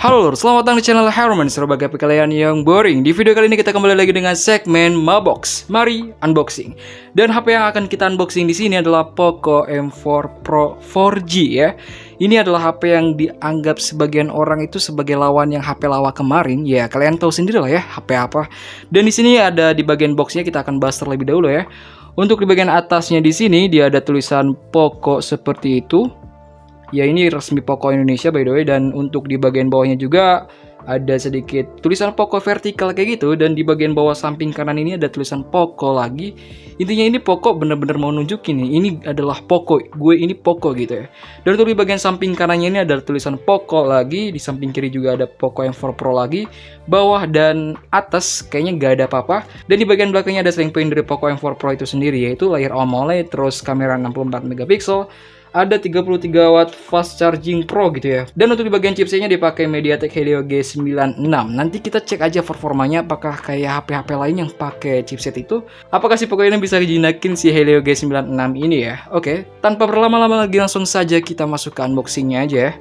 Halo lor, selamat datang di channel Herman, sebagai kalian yang boring. Di video kali ini kita kembali lagi dengan segmen Mabox. Mari unboxing. Dan HP yang akan kita unboxing di sini adalah Poco M4 Pro 4G ya. Ini adalah HP yang dianggap sebagian orang itu sebagai lawan yang HP lawak kemarin. Ya, kalian tahu sendiri lah ya HP apa. Dan di sini ada di bagian boxnya, kita akan bahas terlebih dahulu ya. Untuk di bagian atasnya di sini dia ada tulisan Poco seperti itu. Ya, ini resmi Poco Indonesia by the way. Dan untuk di bagian bawahnya juga ada sedikit tulisan Poco vertikal kayak gitu. Dan di bagian bawah samping kanan ini ada tulisan Poco lagi. Intinya ini Poco bener-bener mau nunjukin nih, ini adalah Poco, gue ini Poco gitu ya. Dan untuk di bagian samping kanannya ini ada tulisan Poco lagi. Di samping kiri juga ada Poco M4 Pro lagi. Bawah dan atas kayaknya gak ada apa-apa. Dan di bagian belakangnya ada selling point dari Poco M4 Pro itu sendiri, yaitu layar AMOLED, terus kamera 64 megapiksel, ada 33 watt fast charging pro gitu ya. Dan untuk di bagian chipsetnya dipakai MediaTek Helio G96. Nanti kita cek aja performanya apakah kayak HP-HP lain yang pakai chipset itu. Apakah si Poco ini bisa dijinakin si Helio G96 ini ya. Oke, tanpa berlama-lama lagi langsung saja kita masuk ke unboxingnya aja ya.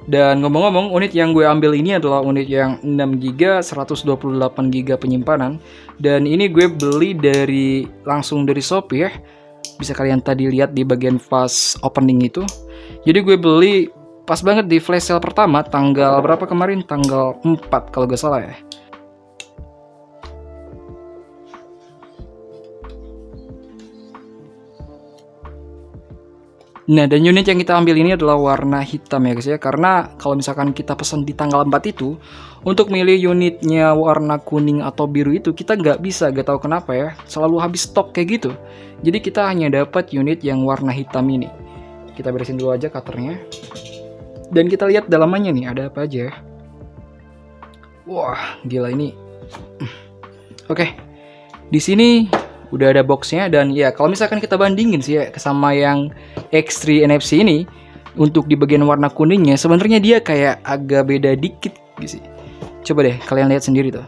Dan ngomong-ngomong, unit yang gue ambil ini adalah unit yang 6GB 128GB penyimpanan. Dan ini gue beli langsung dari Shopee ya. Bisa kalian tadi lihat di bagian pas opening itu. Jadi gue beli pas banget di flash sale pertama tanggal berapa kemarin? Tanggal 4 kalau gak salah ya. Nah, dan unit yang kita ambil ini adalah warna hitam ya guys ya. Karena kalau misalkan kita pesan di tanggal 4 itu, untuk milih unitnya warna kuning atau biru itu kita nggak bisa, gak tahu kenapa ya. Selalu habis stok kayak gitu. Jadi kita hanya dapat unit yang warna hitam ini. Kita beresin dulu aja cutternya. Dan kita lihat dalamannya nih, ada apa aja ya. Wah, gila ini. Oke. Di sini udah ada boxnya. Dan ya kalau misalkan kita bandingin sih ya sama yang X3 NFC ini, untuk di bagian warna kuningnya sebenarnya dia kayak agak beda dikit gitu sih. Coba deh kalian lihat sendiri tuh.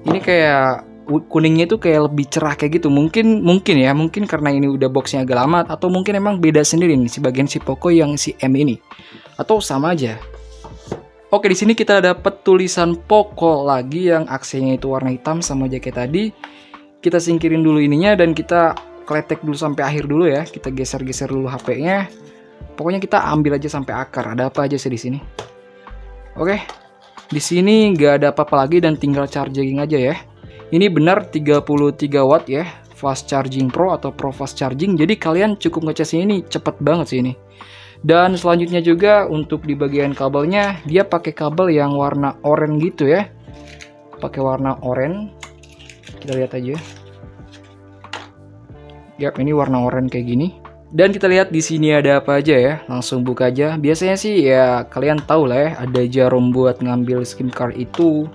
Ini kayak kuningnya itu kayak lebih cerah kayak gitu. Mungkin karena ini udah boxnya agak lama, atau mungkin emang beda sendiri nih si bagian si Poco yang si M ini, atau sama aja. Oke, di sini kita dapat tulisan Poco lagi yang aksenya itu warna hitam sama aja kayak tadi. Kita singkirin dulu ininya dan kita kletek dulu sampai akhir dulu ya. Kita geser-geser dulu HP-nya. Pokoknya kita ambil aja sampai akar. Ada apa aja sih di sini? Oke. Di sini nggak ada apa-apa lagi dan tinggal charging aja ya. Ini benar 33 watt ya, fast charging pro atau pro fast charging. Jadi kalian cukup ngecasnya ini cepet banget sih ini. Dan selanjutnya juga untuk di bagian kabelnya, dia pakai kabel yang warna oranye gitu ya. Pakai warna oranye. Kita lihat aja. Yap, ini warna oranye kayak gini. Dan kita lihat di sini ada apa aja ya. Langsung buka aja. Biasanya sih ya kalian tahu lah ya, ada jarum buat ngambil SIM card itu,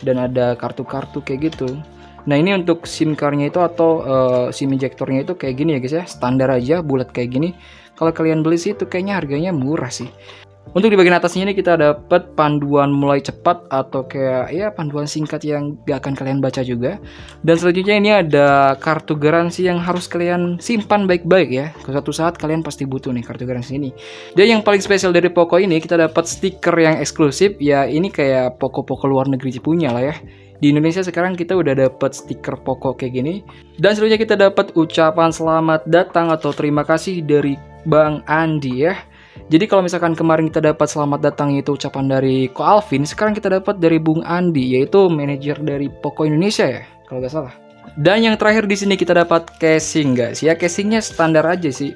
dan ada kartu-kartu kayak gitu. Nah, ini untuk SIM card-nya itu atau SIM injektornya itu kayak gini ya guys ya. Standar aja, bulat kayak gini. Kalau kalian beli sih itu kayaknya harganya murah sih. Untuk di bagian atasnya ini kita dapat panduan mulai cepat atau kayak ya panduan singkat yang gak akan kalian baca juga. Dan selanjutnya ini ada kartu garansi yang harus kalian simpan baik-baik ya. Suatu saat kalian pasti butuh nih kartu garansi ini. Dan yang paling spesial dari Poco ini, kita dapat stiker yang eksklusif. Ya ini kayak Poco-Poco luar negeri punya lah ya. Di Indonesia sekarang kita udah dapat stiker Poco kayak gini. Dan selanjutnya kita dapat ucapan selamat datang atau terima kasih dari Bang Andi ya. Jadi kalau misalkan kemarin kita dapat selamat datang itu ucapan dari Ko Alvin, sekarang kita dapat dari Bung Andi, yaitu manajer dari Poco Indonesia ya, kalau nggak salah. Dan yang terakhir di sini kita dapat casing guys. Ya casingnya standar aja sih.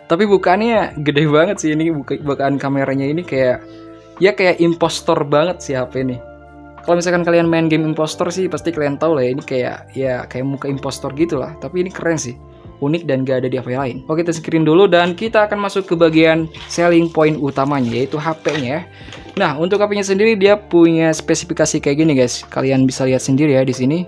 Tapi bukannya gede banget sih ini, bukaan kameranya ini kayak impostor banget sih HP ini. Kalau misalkan kalian main game impostor sih pasti kalian tahu lah ya, ini kayak muka impostor gitulah. Tapi ini keren sih. Unik dan gak ada di HP lain. Oke, kita screen dulu dan kita akan masuk ke bagian selling point utamanya, yaitu HP-nya. Nah, untuk HP-nya sendiri dia punya spesifikasi kayak gini guys. Kalian bisa lihat sendiri ya di sini.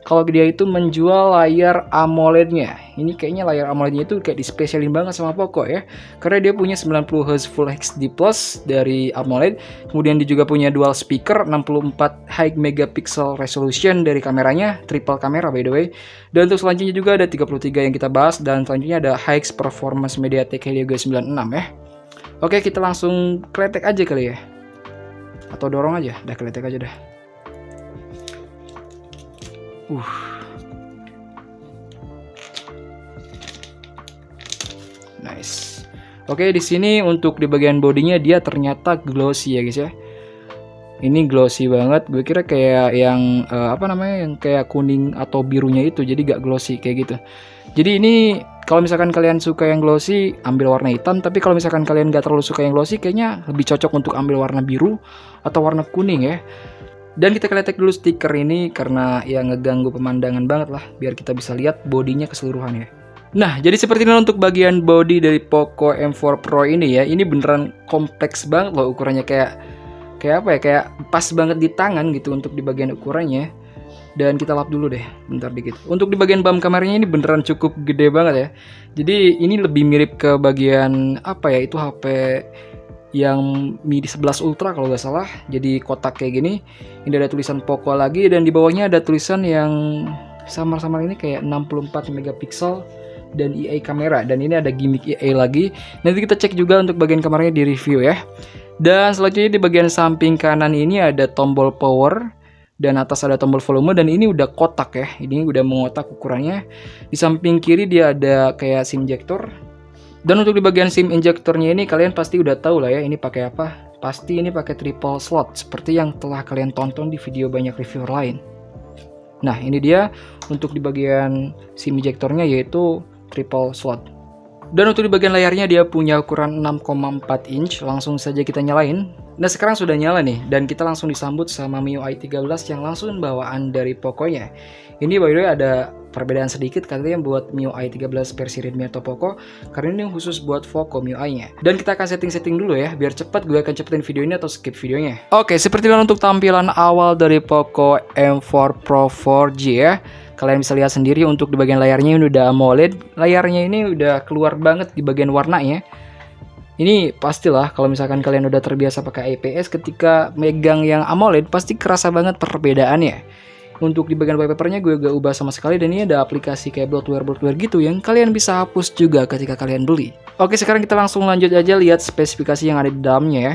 Kalau dia itu menjual layar AMOLED-nya. Ini kayaknya layar AMOLED-nya itu kayak dispesialin banget sama Poco ya. Karena dia punya 90Hz Full HD Plus dari AMOLED. Kemudian dia juga punya dual speaker, 64 high megapixel resolution dari kameranya, triple kamera by the way. Dan untuk selanjutnya juga ada 33 yang kita bahas, dan selanjutnya ada high performance MediaTek Helio G96 ya. Oke, kita langsung kletek aja kali ya. Atau dorong aja, dah keletek aja dah. Nice. Oke, di sini untuk di bagian bodinya dia ternyata glossy ya guys ya. Ini glossy banget. Gue kira kayak yang yang kayak kuning atau birunya itu, jadi gak glossy kayak gitu. Jadi ini kalau misalkan kalian suka yang glossy, ambil warna hitam. Tapi kalau misalkan kalian gak terlalu suka yang glossy, kayaknya lebih cocok untuk ambil warna biru atau warna kuning ya. Dan kita keletek dulu stiker ini karena ya ngeganggu pemandangan banget lah, biar kita bisa lihat bodinya keseluruhan ya. Nah, jadi seperti ini untuk bagian body dari Poco M4 Pro ini ya. Ini beneran kompleks banget loh ukurannya, kayak pas banget di tangan gitu untuk di bagian ukurannya. Dan kita lap dulu deh, bentar dikit. Untuk di bagian bump kameranya ini beneran cukup gede banget ya. Jadi ini lebih mirip ke bagian itu HP yang Mi 11 Ultra kalau nggak salah. Jadi kotak kayak gini. Ini ada tulisan Poco lagi, dan di bawahnya ada tulisan yang samar-samar ini kayak 64 megapiksel dan EA kamera, dan ini ada gimmick EA lagi. Nanti kita cek juga untuk bagian kameranya di review ya. Dan selanjutnya di bagian samping kanan ini ada tombol power, dan atas ada tombol volume, dan ini udah kotak ya. Ini udah mengotak ukurannya. Di samping kiri dia ada kayak SIM injector. Dan untuk di bagian SIM injectornya ini kalian pasti udah tahu lah ya, ini pakai apa? Pasti ini pakai triple slot seperti yang telah kalian tonton di video banyak reviewer lain. Nah, ini dia untuk di bagian SIM injectornya, yaitu triple slot. Dan untuk di bagian layarnya dia punya ukuran 6,4 inch. Langsung saja kita nyalain. Nah, sekarang sudah nyala nih, dan kita langsung disambut sama MIUI 13 yang langsung bawaan dari Poco-nya. Ini by the way ada perbedaan sedikit katanya buat MIUI 13 versi Redmi atau Poco, karena ini khusus buat Poco MIUI-nya. Dan kita akan setting-setting dulu ya, biar cepat. Gue akan cepetin video ini atau skip videonya. Oke, seperti itu untuk tampilan awal dari Poco M4 Pro 4G ya. Kalian bisa lihat sendiri untuk di bagian layarnya ini udah AMOLED. Layarnya ini udah keluar banget di bagian warnanya. Ini pastilah kalau misalkan kalian udah terbiasa pakai IPS, ketika megang yang AMOLED pasti kerasa banget perbedaannya. Untuk di bagian wallpapernya gue gak ubah sama sekali, dan ini ada aplikasi kayak bloatware gitu yang kalian bisa hapus juga ketika kalian beli. Oke, sekarang kita langsung lanjut aja lihat spesifikasi yang ada di dalamnya ya.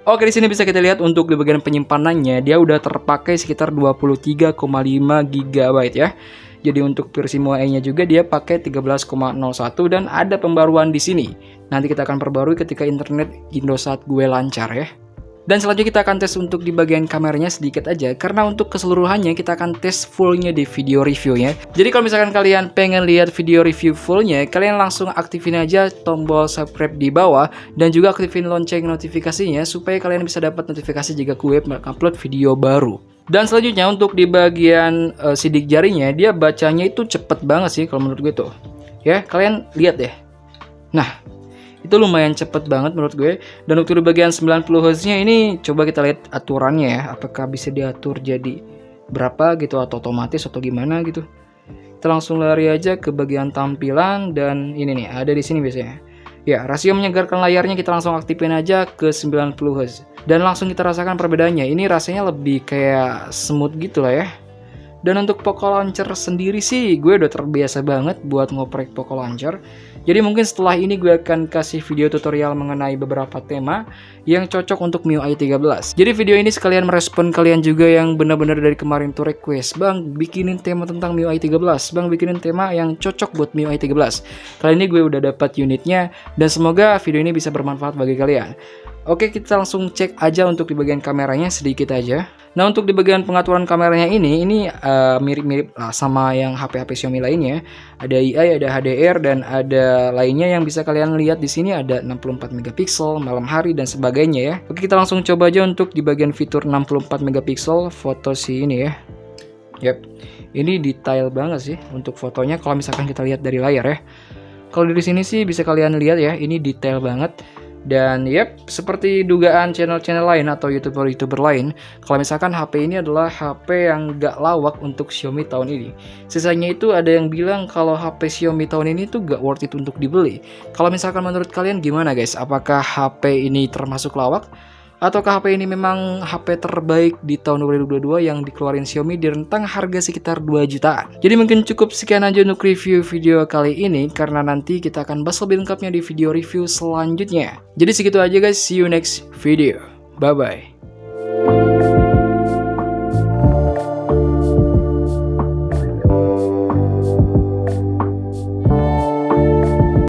Oke, di sini bisa kita lihat untuk di bagian penyimpanannya dia udah terpakai sekitar 23,5 GB ya. Jadi untuk versi MIUI-nya juga dia pakai 13,01, dan ada pembaruan di sini. Nanti kita akan perbarui ketika internet Indosat gue lancar ya. Dan selanjutnya kita akan tes untuk di bagian kameranya sedikit aja, karena untuk keseluruhannya kita akan tes fullnya di video reviewnya. Jadi kalau misalkan kalian pengen lihat video review fullnya, kalian langsung aktifin aja tombol subscribe di bawah, dan juga aktifin lonceng notifikasinya supaya kalian bisa dapat notifikasi jika gue upload video baru. Dan selanjutnya untuk di bagian sidik jarinya, dia bacanya itu cepet banget sih kalau menurut gue tuh. Ya, kalian lihat deh. Nah, itu lumayan cepet banget menurut gue. Dan untuk di bagian 90 Hz nya ini coba kita lihat aturannya ya, apakah bisa diatur jadi berapa gitu, atau otomatis atau gimana gitu. Kita langsung lari aja ke bagian tampilan, dan ini nih ada di sini biasanya. Ya, rasio menyegarkan layarnya kita langsung aktifin aja ke 90 Hz. Dan langsung kita rasakan perbedaannya. Ini rasanya lebih kayak smooth gitu lah ya. Dan untuk Poco Launcher sendiri sih gue udah terbiasa banget buat ngoprek Poco Launcher. Jadi mungkin setelah ini gue akan kasih video tutorial mengenai beberapa tema yang cocok untuk MIUI 13. Jadi video ini sekalian merespon kalian juga yang benar-benar dari kemarin tuh request, "Bang, bikinin tema tentang MIUI 13. Bang, bikinin tema yang cocok buat MIUI 13." Kali ini gue udah dapat unitnya, dan semoga video ini bisa bermanfaat bagi kalian. Oke, kita langsung cek aja untuk di bagian kameranya sedikit aja. Nah, untuk di bagian pengaturan kameranya ini mirip-mirip lah sama yang HP-HP Xiaomi lainnya. Ada AI, ada HDR, dan ada lainnya yang bisa kalian lihat di sini ada 64 megapiksel, malam hari, dan sebagainya ya. Oke, kita langsung coba aja untuk di bagian fitur 64 megapiksel foto si ini ya. Yap, ini detail banget sih untuk fotonya kalau misalkan kita lihat dari layar ya. Kalau dari sini sih bisa kalian lihat ya, ini detail banget. Dan yep, seperti dugaan channel-channel lain atau YouTuber-YouTuber lain, kalau misalkan HP ini adalah HP yang gak lawak untuk Xiaomi tahun ini. Sisanya itu ada yang bilang kalau HP Xiaomi tahun ini tuh gak worth it untuk dibeli. Kalau misalkan menurut kalian gimana guys? Apakah HP ini termasuk lawak? Ataukah HP ini memang HP terbaik di tahun 2022 yang dikeluarin Xiaomi di rentang harga sekitar 2 jutaan? Jadi mungkin cukup sekian aja untuk review video kali ini, karena nanti kita akan bahas lebih lengkapnya di video review selanjutnya. Jadi segitu aja guys, see you next video. Bye-bye.